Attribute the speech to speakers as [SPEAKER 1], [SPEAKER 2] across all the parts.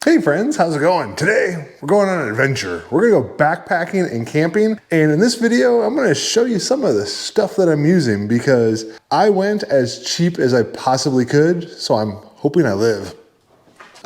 [SPEAKER 1] Hey friends, how's it going? Today, we're going on an adventure. We're gonna go backpacking and camping, and in this video, I'm gonna show you some of the stuff that I'm using because I went as cheap as I possibly could, so I'm hoping I live.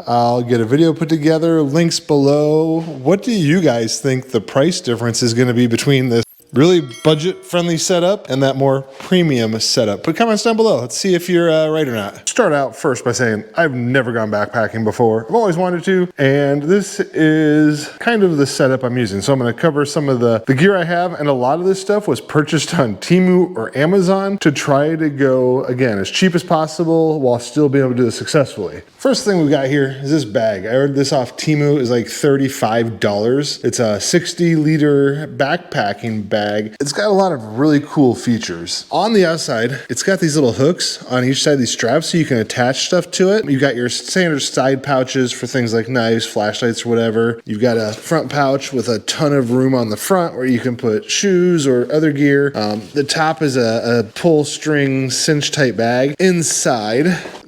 [SPEAKER 1] I'll get a video put together, links below. What do you guys think the price difference is gonna be between this really budget-friendly setup and that more premium setup? Put comments down below. Let's see if you're right or not. Start out first by saying I've never gone backpacking before. I've always wanted to, and this is kind of the setup I'm using. So I'm gonna cover some of the gear I have, and a lot of this stuff was purchased on TEMU or Amazon to try to go, again, as cheap as possible while still being able to do this successfully. First thing we got here is this bag. I ordered this off TEMU. It's like $35. It's a 60-liter backpacking bag. It's got a lot of really cool features. On the outside, it's got these little hooks on each side of these straps so you can attach stuff to it. You've got your standard side pouches for things like knives, flashlights, or whatever. You've got a front pouch with a ton of room on the front where you can put shoes or other gear. The top is a pull string cinch type bag. Inside,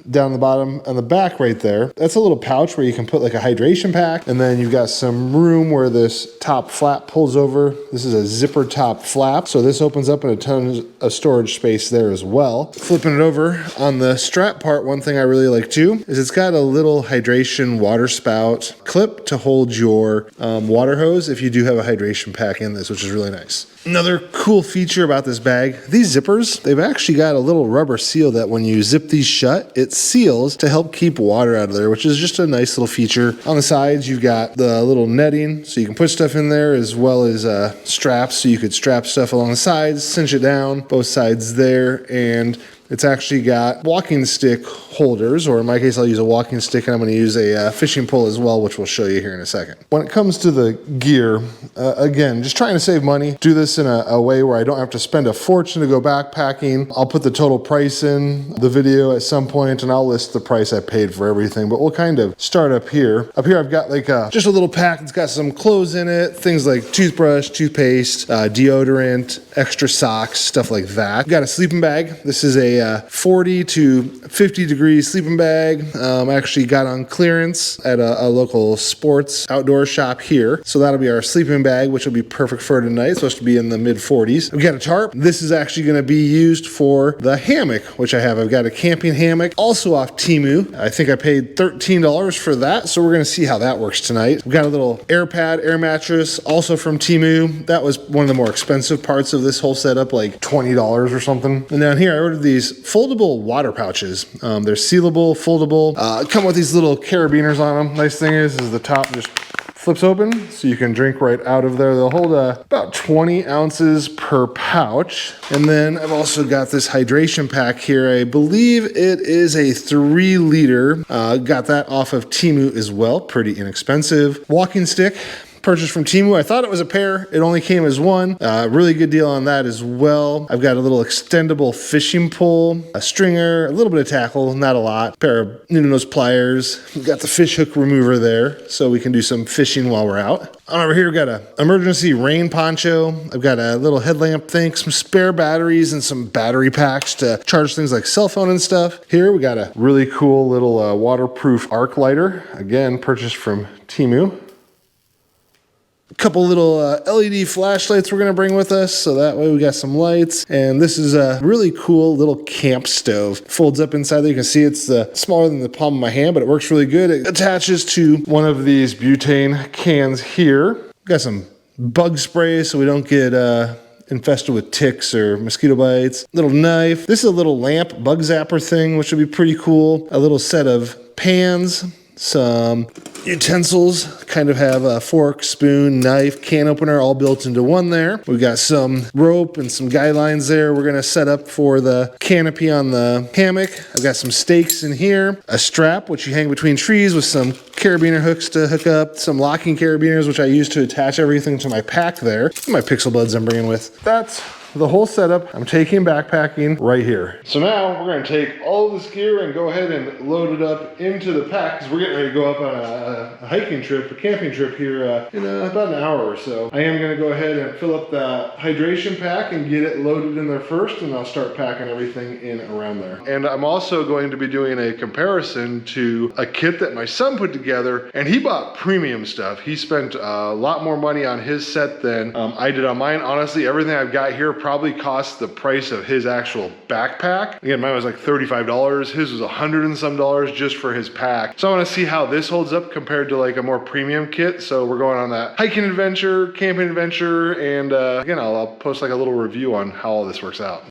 [SPEAKER 1] down the bottom on the back right there, that's a little pouch where you can put like a hydration pack, and then you've got some room where this top flap pulls over. This is a zipper top flap, so this opens up in a ton of storage space there as well. Flipping it over on the strap part, one thing I really like too is it's got a little hydration water spout clip to hold your water hose if you do have a hydration pack in this, which is really nice. Another cool feature about this bag, these zippers, they've actually got a little rubber seal that when you zip these shut, it seals to help keep water out of there, which is just a nice little feature. On the sides, you've got the little netting, so you can put stuff in there, as well as straps, so you could strap stuff along the sides, cinch it down, both sides there, and it's actually got walking stick holders, or in my case, I'll use a walking stick, and I'm going to use a fishing pole as well, which we'll show you here in a second. When it comes to the gear, again, just trying to save money, do this in a way where I don't have to spend a fortune to go backpacking. I'll put the total price in the video at some point, and I'll list the price I paid for everything, but we'll kind of start up here. Up here, I've got like just a little pack that's got some clothes in it, things like toothbrush, toothpaste, deodorant, extra socks, stuff like that. I've got a sleeping bag. This is a 40 to 50 degree sleeping bag. I actually got on clearance at a local sports outdoor shop here. So that'll be our sleeping bag, which will be perfect for tonight. It's supposed to be in the mid 40s. We've got a tarp. This is actually going to be used for the hammock, which I have. I've got a camping hammock, also off TEMU. I think I paid $13 for that. So we're going to see how that works tonight. We've got a little air pad, air mattress, also from TEMU. That was one of the more expensive parts of this whole setup, like $20 or something. And down here, I ordered these foldable water pouches. They're sealable, foldable, come with these little carabiners on them. Nice thing is the top just flips open so you can drink right out of there. They'll hold about 20 ounces per pouch. And then I've also got this hydration pack here. I believe it is a 3-liter. Got that off of TEMU as well. Pretty inexpensive. Walking stick. Purchased from TEMU. I thought it was a pair. It only came as one. Really good deal on that as well. I've got a little extendable fishing pole, a stringer, a little bit of tackle, not a lot. Pair of nose pliers. We've got the fish hook remover there, so we can do some fishing while we're out. Over here, we've got an emergency rain poncho. I've got a little headlamp thing, some spare batteries, and some battery packs to charge things like cell phone and stuff. Here, we got a really cool little waterproof arc lighter. Again, purchased from TEMU. A couple little LED flashlights we're going to bring with us, so that way we got some lights. And this is a really cool little camp stove. Folds up inside there. You can see it's smaller than the palm of my hand, but it works really good. It attaches to one of these butane cans here. Got some bug spray so we don't get infested with ticks or mosquito bites. Little knife. This is a little lamp bug zapper thing, which would be pretty cool. A little set of pans. Some utensils, kind of have a fork, spoon, knife, can opener all built into one there. We've got some rope and some guy lines there we're going to set up for the canopy on the hammock. I've got some stakes in here, a strap which you hang between trees with some carabiner hooks to hook up, some locking carabiners which I use to attach everything to my pack there, my pixel buds I'm bringing with. That's the whole setup. I'm taking backpacking right here. So now we're gonna take all of this gear and go ahead and load it up into the pack because we're getting ready to go up on a hiking trip, a camping trip here in about an hour or so. I am gonna go ahead and fill up that hydration pack and get it loaded in there first, and I'll start packing everything in around there. And I'm also going to be doing a comparison to a kit that my son put together, and he bought premium stuff. He spent a lot more money on his set than I did on mine. Honestly, everything I've got here probably costs the price of his actual backpack. Again, mine was like $35. His was $100 and some just for his pack. So I want to see how this holds up compared to like a more premium kit. So we're going on that hiking adventure, camping adventure, and again, I'll post like a little review on how all this works out.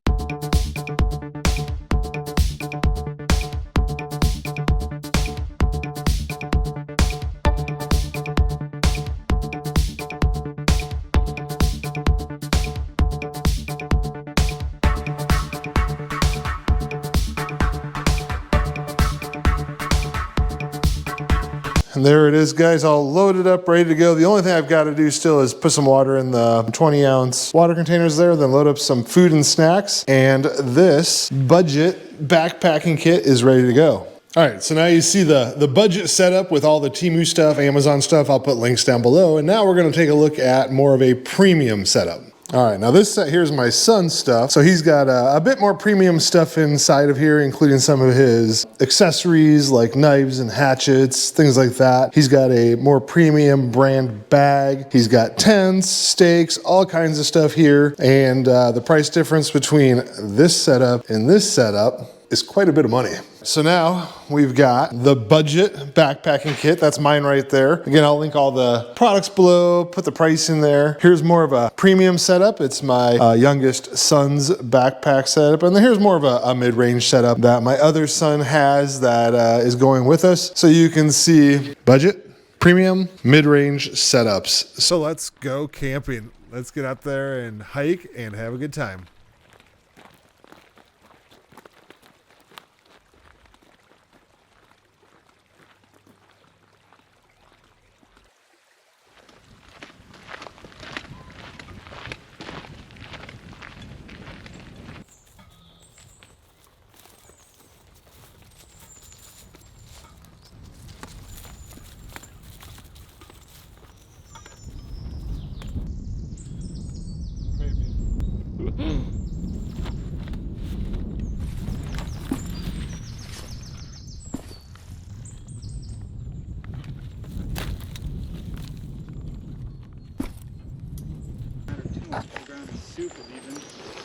[SPEAKER 1] And there it is, guys, all loaded up, ready to go. The only thing I've got to do still is put some water in the 20-ounce water containers there, then load up some food and snacks. And this budget backpacking kit is ready to go. All right, so now you see the budget setup with all the TEMU stuff, Amazon stuff. I'll put links down below. And now we're gonna take a look at more of a premium setup. All right, now this set here's my son's stuff. So he's got a bit more premium stuff inside of here, including some of his accessories like knives and hatchets, things like that. He's got a more premium brand bag. He's got tents, stakes, all kinds of stuff here. And the price difference between this setup and this setup is quite a bit of money. So now we've got the budget backpacking kit. That's mine right there. Again, I'll link all the products below, put the price in there. Here's more of a premium setup. It's my youngest son's backpack setup. And then here's more of a mid-range setup that my other son has that is going with us. So you can see budget, premium, mid-range setups. So let's go camping. Let's get up there and hike and have a good time.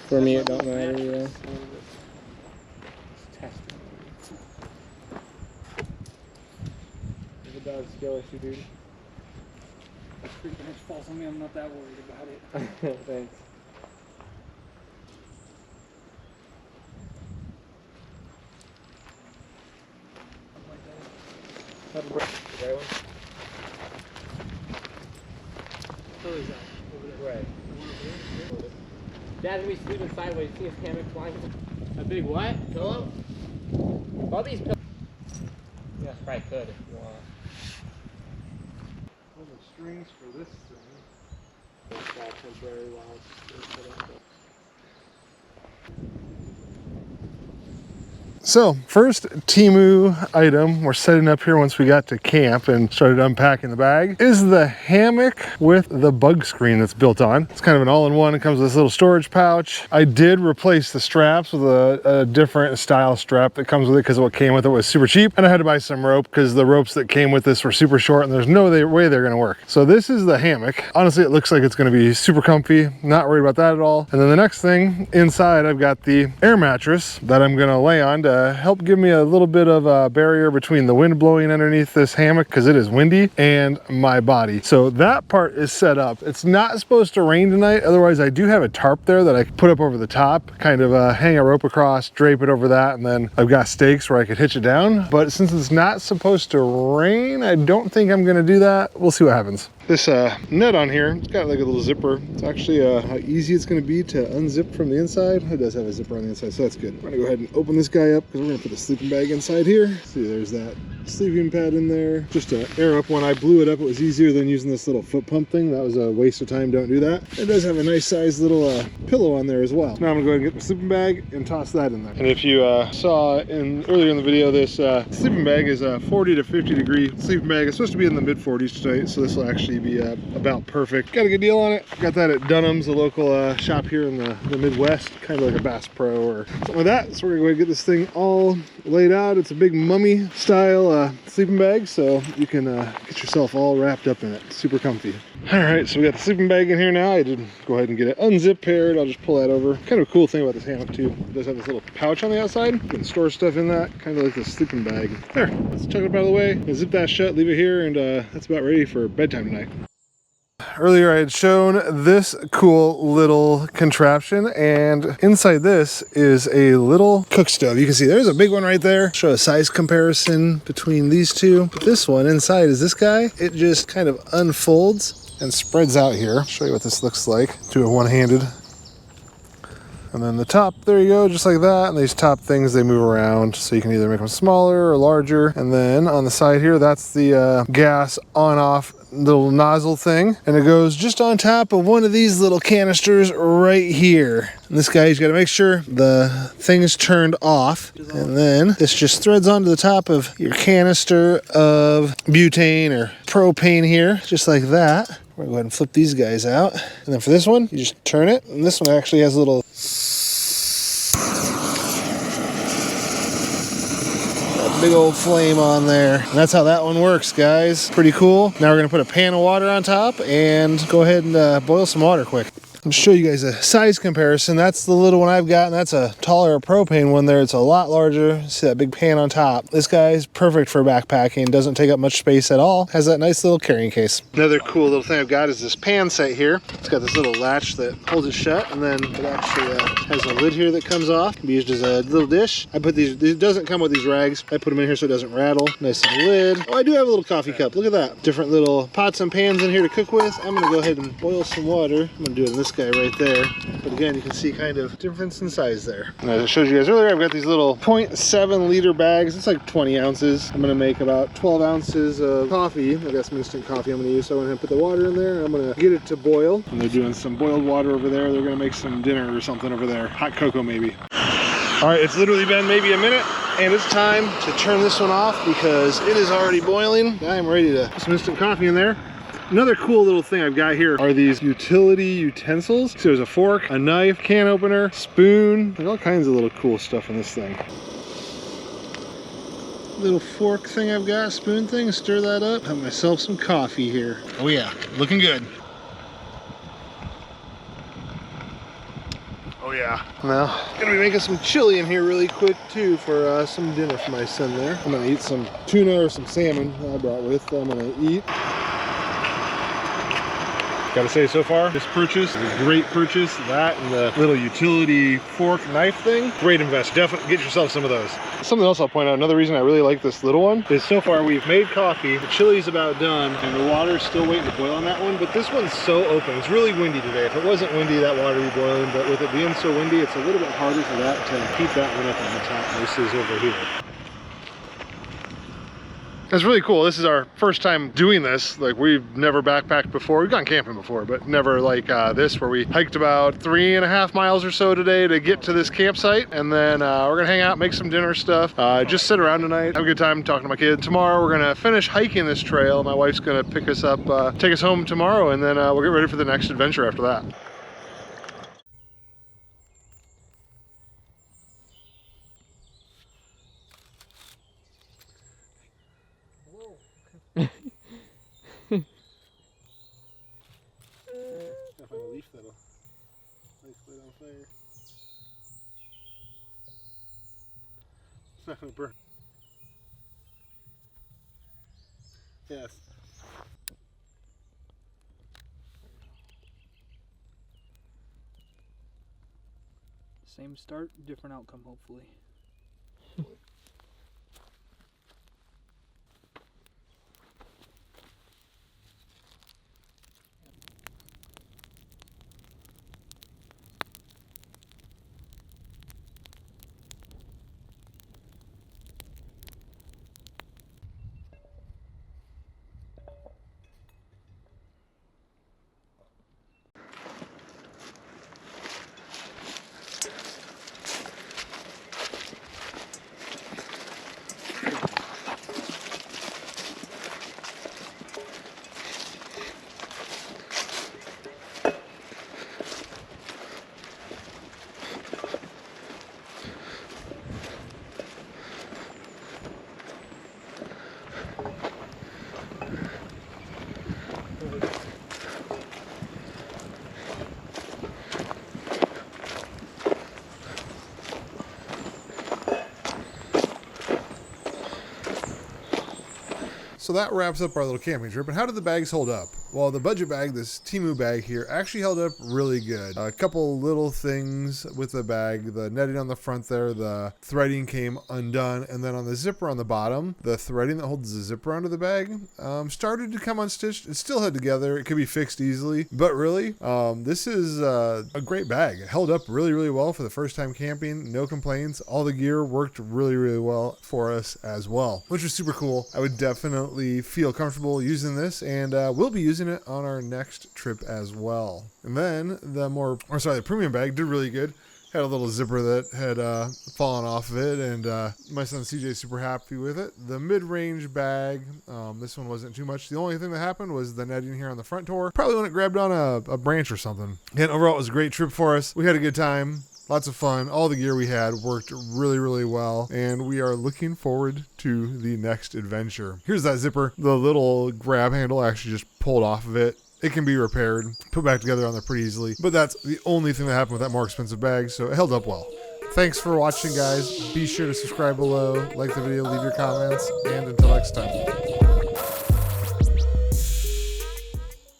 [SPEAKER 2] For me, it don't matter, yeah. If it does, skill issue, dude.
[SPEAKER 3] If freaking hedge falls on me, I'm not that worried about it.
[SPEAKER 2] Thanks. Have a break. Right one?
[SPEAKER 3] Where is that? Over there.
[SPEAKER 2] Right. Dad's gonna be sleeping sideways. See his hammock flying.
[SPEAKER 3] A big what? Pillow?
[SPEAKER 2] All these pillows. Yeah, probably could if you want.
[SPEAKER 1] All the strings for this thing.
[SPEAKER 2] That's very loud.
[SPEAKER 1] So first TEMU item we're setting up here once we got to camp and started unpacking the bag is the hammock with the bug screen that's built on. It's kind of an all-in-one. It comes with this little storage pouch. I did replace the straps with a different style strap that comes with it because what came with it was super cheap, and I had to buy some rope because the ropes that came with this were super short and there's no way they're gonna work. So this is the hammock. Honestly, it looks like it's gonna be super comfy. Not worried about that at all. And then the next thing inside, I've got the air mattress that I'm gonna lay on to help give me a little bit of a barrier between the wind blowing underneath this hammock because it is windy and my body. So that part is set up. It's not supposed to rain tonight. Otherwise, I do have a tarp there that I put up over the top, kind of hang a rope across, drape it over that, and then I've got stakes where I could hitch it down. But since it's not supposed to rain, I don't think I'm gonna do that. We'll see what happens. This net on here, it's got like a little zipper. It's actually how easy it's gonna be to unzip from the inside. It does have a zipper on the inside, so that's good. I'm gonna go ahead and open this guy up because we're gonna put the sleeping bag inside here. See, there's that sleeping pad in there. Just an air up one. I blew it up. It was easier than using this little foot pump thing. That was a waste of time. Don't do that. It does have a nice sized little pillow on there as well. Now I'm gonna go ahead and get my sleeping bag and toss that in there. And if you saw earlier in the video, this sleeping bag is a 40 to 50 degree sleeping bag. It's supposed to be in the mid 40s tonight, so this will actually be about perfect. Got a good deal on it. Got that at Dunham's, a local shop here in the Midwest, kind of like a Bass Pro or something like that. So we're gonna go ahead and get this thing all laid out. It's a big mummy style sleeping bag, so you can get yourself all wrapped up in it. Super comfy. All right, so we got the sleeping bag in here now. I did go ahead and get it unzip paired. I'll just pull that over. Kind of a cool thing about this hammock too. It does have this little pouch on the outside. You can store stuff in that, kind of like the sleeping bag. There, let's chuck it up out of the way. Zip that shut, leave it here, and that's about ready for bedtime tonight. Earlier I had shown this cool little contraption, and inside this is a little cook stove. You can see there's a big one right there. Show a size comparison between these two. But this one inside is this guy. It just kind of unfolds and spreads out here. I'll show you what this looks like. Do it one-handed. And then the top, there you go, just like that. And these top things, they move around, so you can either make them smaller or larger. And then on the side here, that's the gas on-off little nozzle thing. And it goes just on top of one of these little canisters right here. And this guy, he's got to make sure the thing is turned off. And then this just threads onto the top of your canister of butane or propane here, just like that. We're gonna go ahead and flip these guys out. And then for this one, you just turn it. And this one actually has a little big old flame on there. And that's how that one works, guys. Pretty cool. Now we're gonna put a pan of water on top and go ahead and boil some water quick. I'll show you guys a size comparison. That's the little one I've got, and that's a taller propane one there. It's a lot larger. See that big pan on top? This guy's perfect for backpacking. Doesn't take up much space at all. Has that nice little carrying case. Another cool little thing I've got is this pan set here. It's got this little latch that holds it shut, and then it actually has a lid here that comes off. Can be used as a little dish. I put these, it doesn't come with these rags. I put them in here so it doesn't rattle. Nice little lid. Oh, I do have a little coffee cup. Look at that. Different little pots and pans in here to cook with. I'm gonna go ahead and boil some water. I'm gonna do it in this guy right there. But again, you can see kind of difference in size there. And as I showed you guys earlier, I've got these little 0.7 liter bags. It's like 20 ounces. I'm gonna make about 12 ounces of coffee. I've got some instant coffee I'm gonna use. So I'm gonna put the water in there and I'm gonna get it to boil. And they're doing some boiled water over there. They're gonna make some dinner or something over there. Hot cocoa maybe. All right, it's literally been maybe a minute and it's time to turn this one off because it is already boiling. I'm ready to put some instant coffee in there. Another cool little thing I've got here are these utility utensils. So there's a fork, a knife, can opener, spoon, like all kinds of little cool stuff in this thing. Little fork thing I've got, spoon thing, stir that up. Have myself some coffee here. Oh yeah, looking good. Oh yeah. Now, gonna be making some chili in here really quick too for some dinner for my son there. I'm gonna eat some tuna or some salmon that I brought with. I'm gonna eat. Gotta say, so far, this purchase is a great purchase. That and the little utility fork knife thing, great investment. Definitely get yourself some of those. Something else I'll point out, another reason I really like this little one is so far we've made coffee, the chili's about done, and the water's still waiting to boil on that one, but this one's so open. It's really windy today. If it wasn't windy, that water would be boiling, but with it being so windy, it's a little bit harder for that to keep that one up on the top versus over here. That's really cool. This is our first time doing this. Like, we've never backpacked before. We've gone camping before, but never like this, where we hiked about 3.5 miles or so today to get to this campsite. And then we're gonna hang out, make some dinner stuff, just sit around tonight, have a good time talking to my kid. Tomorrow, we're gonna finish hiking this trail. My wife's gonna pick us up, take us home tomorrow, and then we'll get ready for the next adventure after that. Find a leaf that'll light on fire. It's not gonna burn. Yes.
[SPEAKER 3] Same start, different outcome, hopefully.
[SPEAKER 1] So that wraps up our little camping trip. And how did the bags hold up? Well, the budget bag, this TEMU bag here, actually held up really good. A couple little things with the bag. The netting on the front there, the threading came undone. And then on the zipper on the bottom, the threading that holds the zipper onto the bag started to come unstitched. It still held together. It could be fixed easily. But really, this is a great bag. It held up really, really well for the first time camping. No complaints. All the gear worked really, really well for us as well, which was super cool. I would definitely feel comfortable using this, and we'll be using it on our next trip as well. And then the premium bag did really good. Had a little zipper that had fallen off of it, and my son CJ super happy with it. The mid-range bag, this one wasn't too much. The only thing that happened was the netting here on the front door. Probably when it grabbed on a branch or something. And overall, it was a great trip for us. We had a good time. Lots of fun. All the gear we had worked really, really well, and we are looking forward to the next adventure. Here's that zipper. The little grab handle actually just pulled off of it. It can be repaired, put back together on there pretty easily, but that's the only thing that happened with that more expensive bag, so it held up well. Thanks for watching, guys. Be sure to subscribe below, like the video, leave your comments, and until next time.